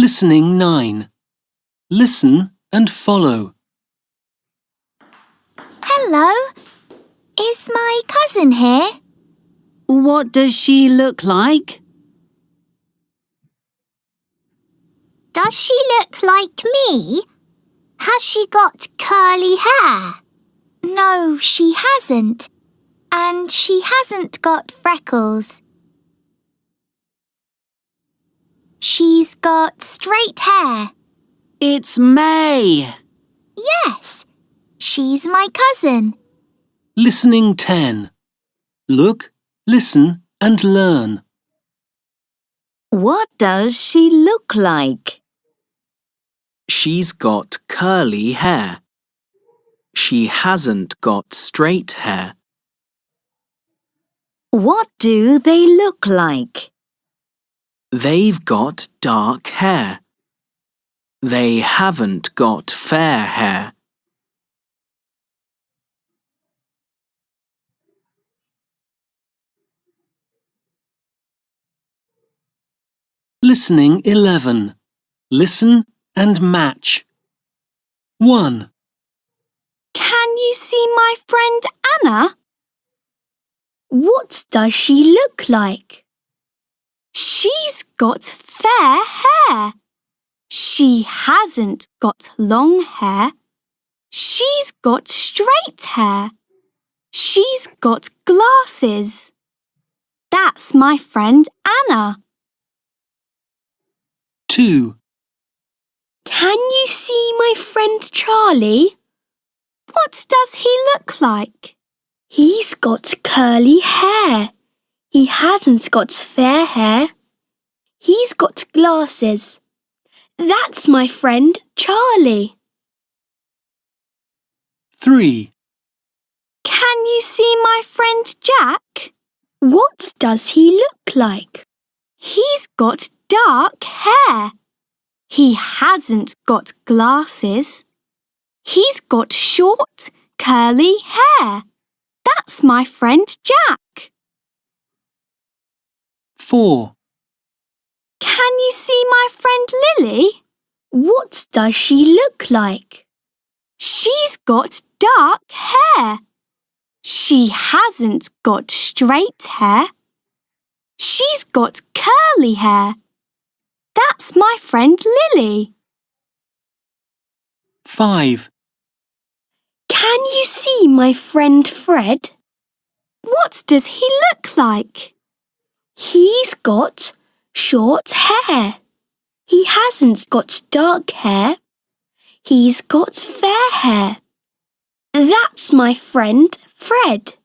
Listening 9. Listen and follow. Hello, is my cousin here? What does she look like? Does she look like me? Has she got curly hair? No, she hasn't. And she hasn't got freckles. She's got straight hair. It's May. Yes, she's my cousin. Listening 10. Look, listen and learn. What does she look like? She's got curly hair. She hasn't got straight hair. What do they look like? They've got dark hair. They haven't got fair hair. Listening 11. Listen and match. 1. Can you see my friend Anna? What does she look like? She's got fair hair. She hasn't got long hair. She's got straight hair. She's got glasses. That's my friend Anna. 2. Can you see my friend Charlie? What does he look like? He's got curly hair. He hasn't got fair hair. He's got glasses. That's my friend Charlie. 3. Can you see my friend Jack? What does he look like? He's got dark hair. He hasn't got glasses. He's got short, curly hair. That's my friend Jack. 4. Can you see my friend Lily? What does she look like? She's got dark hair. She hasn't got straight hair. She's got curly hair. That's my friend Lily. 5. Can you see my friend Fred? What does he look like? He's got short hair. He hasn't got dark hair. He's got fair hair. That's my friend Fred.